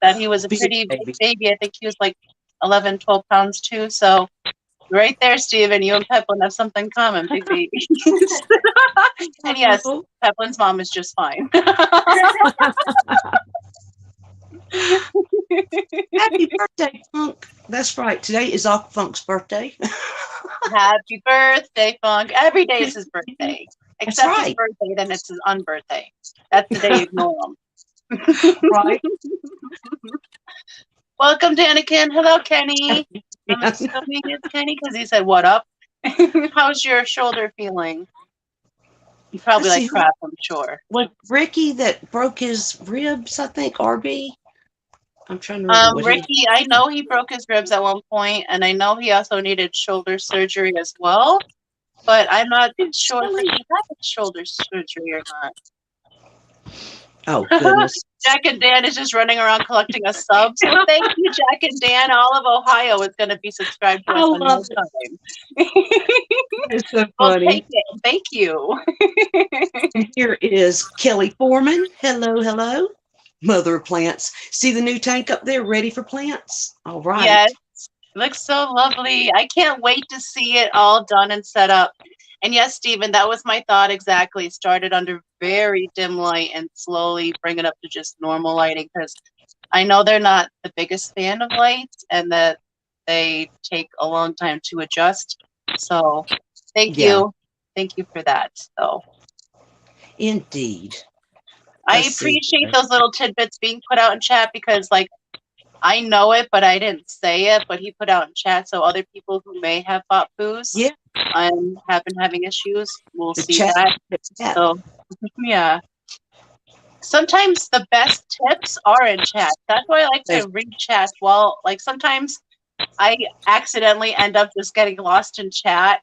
that he was a pretty big baby. I think he was like 11, 12 pounds, too. So right there, Stephen, you and Peplin have something in common, big babies. And yes, Peplin's mom is just fine. Happy birthday, Funk. That's right. Today is Funk's birthday. Happy birthday, Funk. Every day is his birthday. Except his birthday, then it's his unbirthday. That's the day you ignore him. Right. Welcome, Danikin. Hello, Kenny. I'm assuming it's Kenny because he said, "What up?" How's your shoulder feeling? You probably like crap, I'm sure. What Ricky that broke his ribs, I think, RB? I'm trying to remember. Ricky, I know he broke his ribs at one point, and I know he also needed shoulder surgery as well. But I'm not sure if he had shoulder surgery or not. Oh, goodness. Jack and Dan is just running around collecting us subs. Well, thank you, Jack and Dan. All of Ohio is going to be subscribed to us in no time. It's so funny. Well, take it. Thank you. And here is Kelly Foreman. Hello, hello. Mother of plants. See the new tank up there ready for plants? All right. Yes. Looks so lovely. I can't wait to see it all done and set up. And yes, Stephen, that was my thought exactly. Started under very dim light and slowly bring it up to just normal lighting because I know they're not the biggest fan of lights and that they take a long time to adjust. So thank you. Thank you for that. So indeed. I appreciate those little tidbits being put out in chat because like I know it, but I didn't say it, but he put out in chat so other people who may have bought booze and have been having issues will see that. So yeah. Sometimes the best tips are in chat. That's why I like to read chat. Well, like sometimes I accidentally end up just getting lost in chat.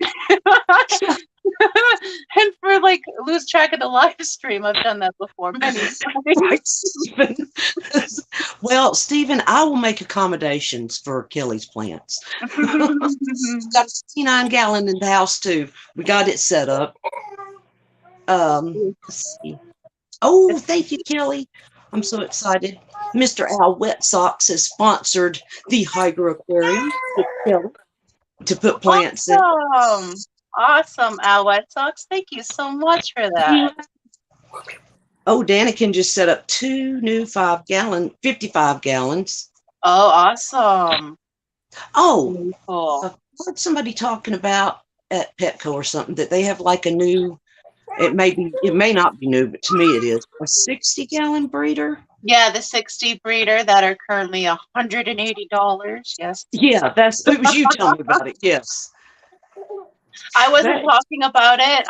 And for like lose track of the live stream. I've done that before many times. Well, Stephen, I will make accommodations for Kelly's plants. Got a 69-gallon in the house too. We got it set up. Let's see. Oh, thank you, Kelly. I'm so excited. Mr. Al Wet Socks has sponsored the Hydro Aquarium to put plants in. Awesome, Al Wet Socks. Thank you so much for that. Oh, Danikin just set up 2 new 55 gallons. Oh, awesome. Oh, cool. I heard somebody talking about at Petco or something that they have like a new, it may not be new, but to me it is, a 60-gallon breeder. Yeah, the 60 breeder that are currently $180. Yes. Yeah, it was you telling me about it. Yes. I wasn't talking about it.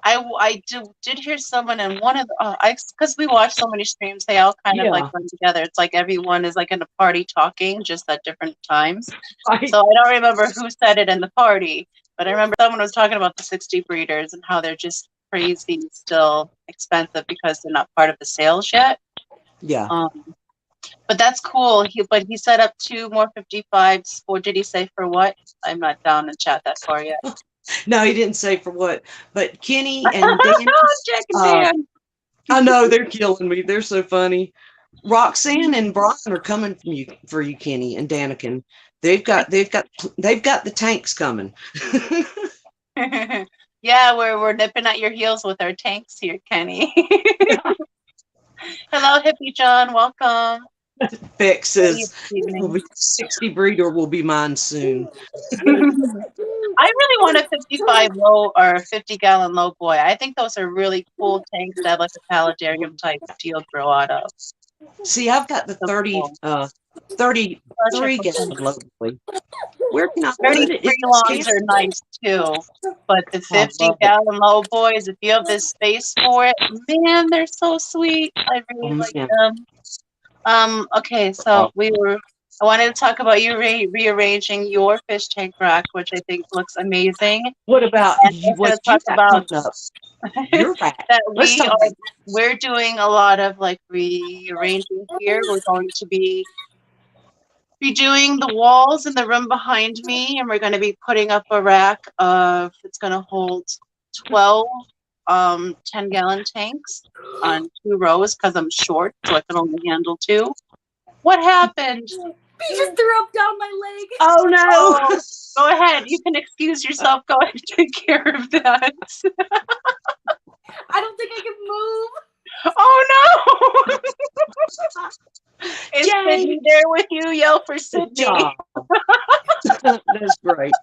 I did hear someone in one of because we watch so many streams, they all kind of like run together. It's like everyone is like in a party talking just at different times. Right. So I don't remember who said it in the party, but I remember someone was talking about the 60 breeders and how they're just crazy, still expensive because they're not part of the sales yet. Yeah. But that's cool. He set up 2 more 55s. Or did he say for what? I'm not down in chat that far yet. No, he didn't say for what. But Kenny and Dan, Jack and Dan. I know they're killing me. They're so funny. Roxanne and Brian are coming for you, Kenny and Danikin. They've got the tanks coming. Yeah, we're nipping at your heels with our tanks here, Kenny. Hello, Hippie John. Welcome. Beck says 60 breeder will be mine soon. I really want a 55 low or 50-gallon low boy. I think those are really cool tanks that have like a paludarium type deal grow out of. See, I've got the 33-gallon low boy. Where can I put it? 33 longs are nice too, but the 50-gallon low boys, if you have the space for it, man, they're so sweet. I really like them. Okay, so we were I wanted to talk about you rearranging your fish tank rack, which I think looks amazing. What about And you? I'm going What to you talk got about coming up? You're right. that Let's talk about we're doing a lot of like rearranging here. We're going to be doing the walls in the room behind me, and we're going to be putting up a rack of, it's going to hold 12 10-gallon tanks on 2 rows because I'm short, so I can only handle 2. What happened? He just threw up down my leg. Oh no! Oh, go ahead. You can excuse yourself. Go ahead and take care of that. I don't think I can move. Oh no! Is Jay! Sydney there with you? Yell for Good Sydney. job. That's great.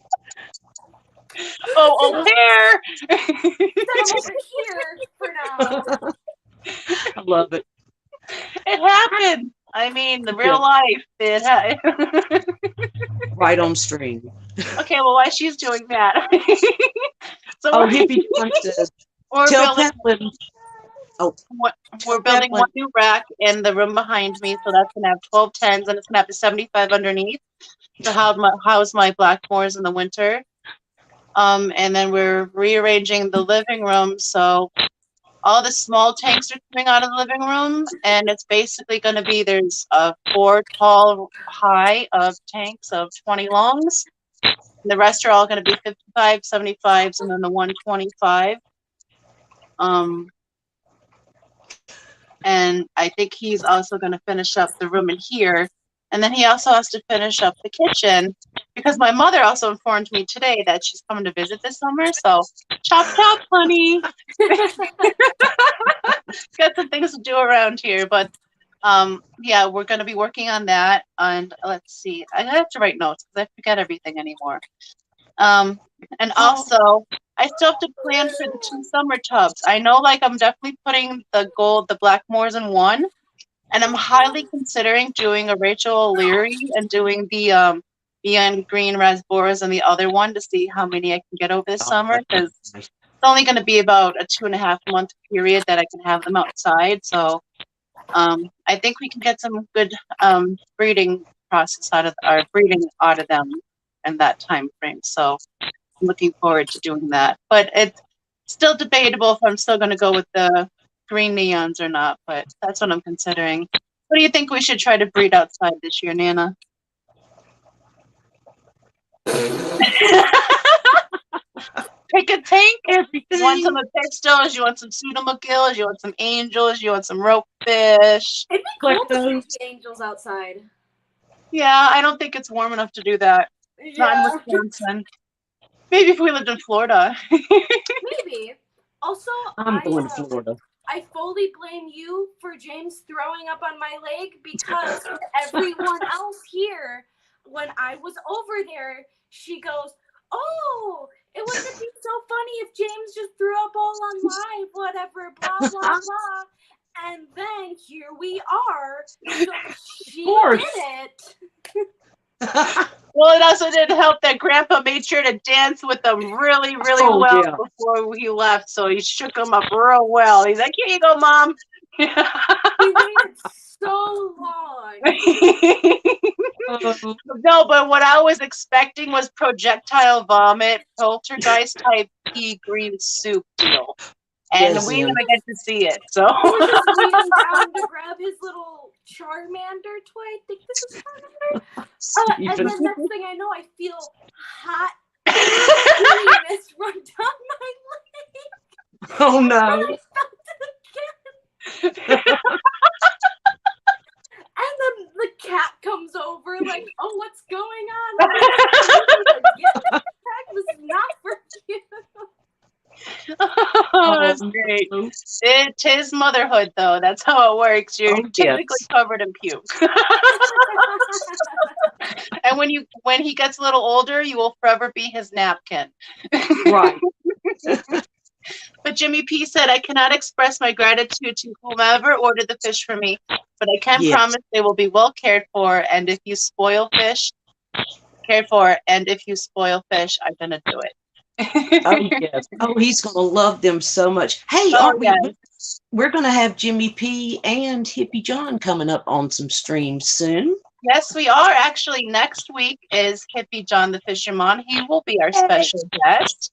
Oh, there. I'm over here for now. I love it. It happened. I mean, the real life. Right on stream. Okay, well, while she's doing that. So Oh, Hippie John says, we're tell building, Peplin. Oh, we're building one new rack in the room behind me, so that's gonna have 12 10s, and it's gonna have a 75 underneath to house my Blackmores in the winter. And then we're rearranging the living room, so all the small tanks are coming out of the living room, and it's basically going to be, there's 4 tall high of tanks of 20 longs. And the rest are all going to be 55, 75s, and then the 125. And I think he's also going to finish up the room in here. And then he also has to finish up the kitchen, because my mother also informed me today that she's coming to visit this summer. So chop, chop, honey. Got some things to do around here. But yeah, we're going to be working on that. And let's see. I have to write notes because I forget everything anymore. And also, I still have to plan for the 2 summer tubs. I know, like, I'm definitely putting the Blackmores in one. And I'm highly considering doing a Rachel O'Leary and doing the Beyond Green Raspberries and the other one to see how many I can get over this summer, because it's only going to be about a 2.5 month period that I can have them outside. So I think we can get some good breeding process out of them in that time frame. So I'm looking forward to doing that. But it's still debatable if I'm still going to go with the green neons or not, but that's what I'm considering. What do you think we should try to breed outside this year, Nana? Pick a tank. You want some pistils? You want some pseudomacillas? You want some angels? You want some ropefish? It'd be cool to see the angels outside. Yeah, I don't think it's warm enough to do that. Not in Wisconsin. Maybe if we lived in Florida. Maybe. Also, I'm going to Florida. I fully blame you for James throwing up on my leg, because everyone else here, when I was over there, she goes, "Oh, it wouldn't be so funny if James just threw up all on live, whatever, blah, blah, blah." And then here we are. So she did it. Well, it also didn't help that Grandpa made sure to dance with them really, really well before he left. So he shook them up real well. He's like, "Here you go, Mom." He waited so long. No, but what I was expecting was projectile vomit, poltergeist type pea green soup deal. And we didn't get to see it. So he was just leaning down to grab his little Charmander toy. I think this is Charmander. And then next thing I know, I feel hot gooiness run down my leg. Oh no. And I felt it again. And then the cat comes over like, "Oh, what's going on?" Get back. This is not for you. Oh, that's great. It is motherhood, though. That's how it works. You're typically covered in puke. And when he gets a little older, you will forever be his napkin. Right. But Jimmy P said, "I cannot express my gratitude to whomever ordered the fish for me, but I can promise they will be well cared for. And if you spoil fish, cared for, and if you spoil fish, I'm gonna do it." Oh yes. Oh, he's gonna love them so much. Hey, aren't we? We're gonna have Jimmy P and Hippie John coming up on some streams soon. Yes, we are. Actually, next week is Hippie John the Fisherman. He will be our special guest.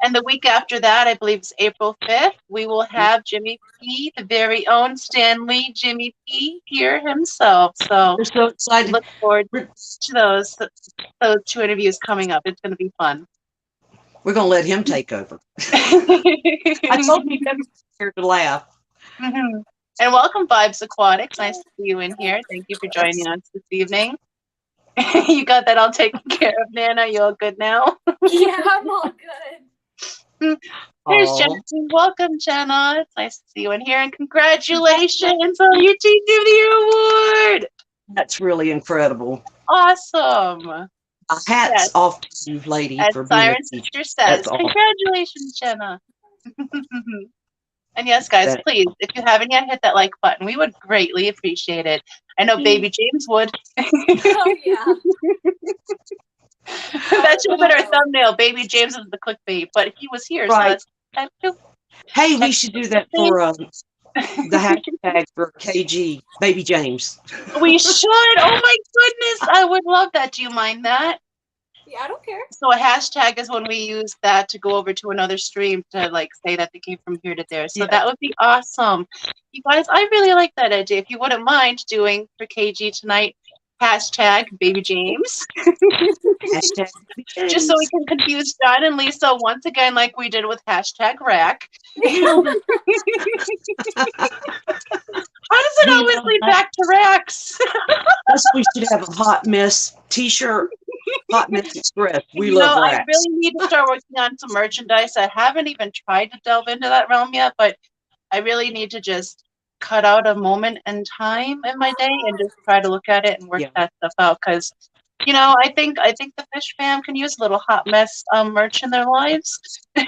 And the week after that, I believe it's April 5th, we will have Jimmy P, the very own Stanley Jimmy P, here himself. So We're so excited. look forward to those 2 interviews coming up. It's going to be fun. We're going to let him take over. I told him he here to laugh. Mm-hmm. And welcome, Vibes Aquatics. Nice to see you in here. Thank you for joining us this evening. You got that all taken care of, Nana? You all good now? Yeah, I'm all good. Here's Jenna. Welcome, Jenna. It's nice to see you in here. And congratulations on your Team of the Year award. That's really incredible. Awesome. Hats off to you, lady, As for being Siren a teacher. Sister says, That's awesome. congratulations, Jenna. And yes, guys, please, if you haven't yet, hit that like button. We would greatly appreciate it. I know Baby James would. Oh, yeah. That should have been our thumbnail. Baby James is the clickbait, but he was here, Right. so that's cool. Hey, we should do that for the hashtag for KG, Baby James. We should. Oh my goodness, I would love that. Do you mind that? Yeah, I don't care. So a hashtag is when we use that to go over to another stream to like say that they came from here to there. So that would be awesome. You guys, I really like that idea. If you wouldn't mind doing for KG tonight, hashtag Baby James. Hashtag Baby James. Just so we can confuse John and Lisa once again, like we did with hashtag Rack. How does it always lead back to Racks? That's we should have a Hot Mess t-shirt. Hot Mess Express. We love racks. I really need to start working on some merchandise. I haven't even tried to delve into that realm yet, but I really need to just cut out a moment in time in my day and just try to look at it and work that stuff out. Because, I think the fish fam can use a little Hot Mess merch in their lives. So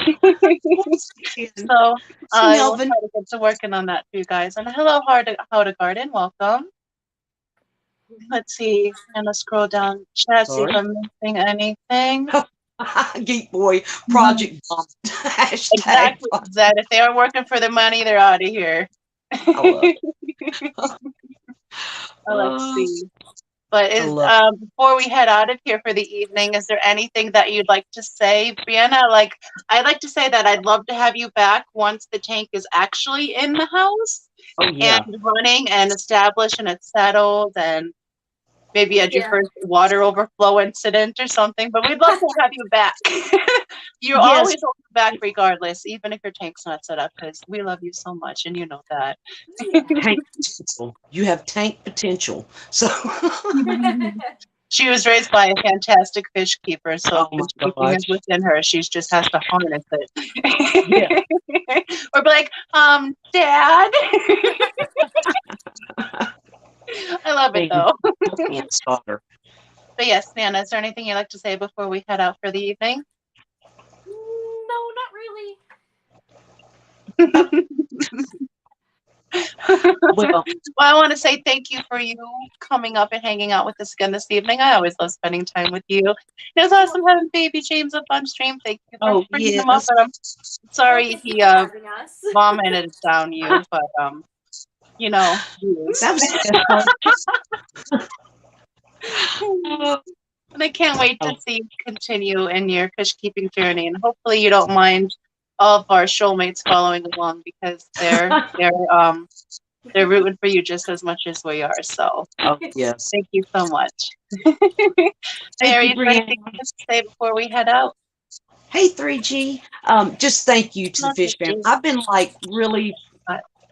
I'll try to get to working on that for you guys. And hello, How to Garden. Welcome. Let's see. I'm gonna scroll down chat, see if I'm missing anything. Geek Boy Project Bomb. Exactly. That if they aren't working for the money, they're out of here. Let's see. But before we head out of here for the evening, is there anything that you'd like to say, Brianna? I'd like to say that I'd love to have you back once the tank is actually in the house and running and established and it's settled, and maybe at your first water overflow incident or something. But we'd love to have you back. You're always back regardless, even if your tank's not set up, because we love you so much, and you know that. Tank potential. You have tank potential. So she was raised by a fantastic fish keeper, so keeping is within her. She just has to harness it. Or be like, Dad. I love it though. But yes, Nana, is there anything you'd like to say before we head out for the evening? No, not really. Well, I want to say thank you for you coming up and hanging out with us again this evening. I always love spending time with you. It was awesome having Baby James up on stream. Thank you for bringing him up. But I'm sorry he vomited down you, but and I can't wait to see you continue in your fish keeping journey, and hopefully you don't mind all of our shoalmates following along, because they're rooting for you just as much as we are. So thank you so much. Mary, is there anything to say before we head out? Hey 3G, just thank you to the fish fam. I've been really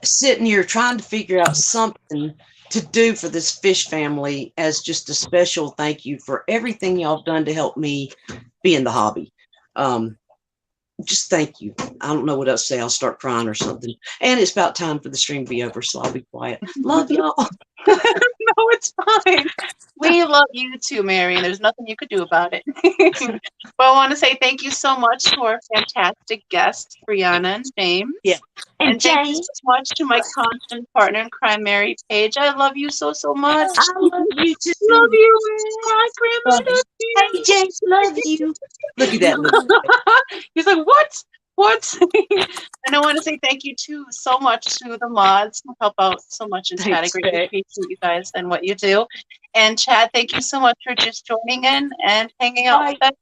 sitting here trying to figure out something to do for this fish family as just a special thank you for everything y'all have done to help me be in the hobby. Just thank you. I don't know what else to say. I'll start crying or something. And it's about time for the stream to be over, so I'll be quiet. Love y'all. No, it's fine. We love you too, Mary, and there's nothing you could do about it. But I want to say thank you so much to our fantastic guests, Brianna and James. Yeah. And thank you so much to my constant partner in crime, Mary Paige. I love you so much. I love you too. Love you. My grandma loves you. Hey, James, love you. Look at that. He's like, what? And I want to say thank you so much to the mods who help out so much in chat. I greatly appreciate you guys and what you do. And Chad, thank you so much for just joining in and hanging out with us.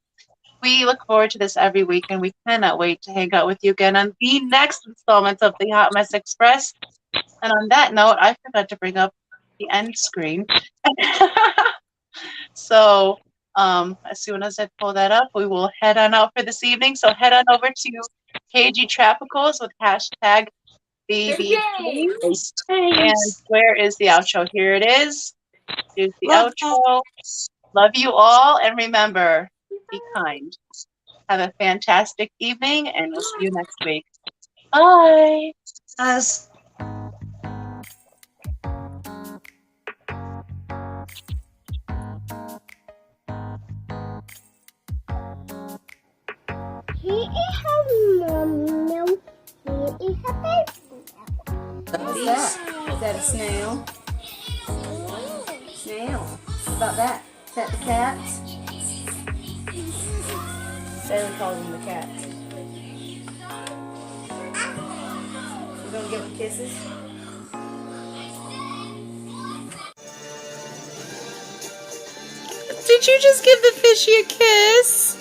We look forward to this every week, and we cannot wait to hang out with you again on the next installment of the Hot Mess Express. And on that note, I forgot to bring up the end screen. So as soon as I pull that up, we will head on out for this evening. So head on over to KG Tropicals with hashtag BBGs. And where is the outro? Here it is. Here's the outro. Love you all. And remember, be kind. Have a fantastic evening, and we'll see you next week. Bye. Guys. Here is her mom now. Here is her baby now. What's that? Is that a snail? Snail. What about that? Is that the cats? Bailey calls them the cats. You gonna give them kisses? Did you just give the fishy a kiss?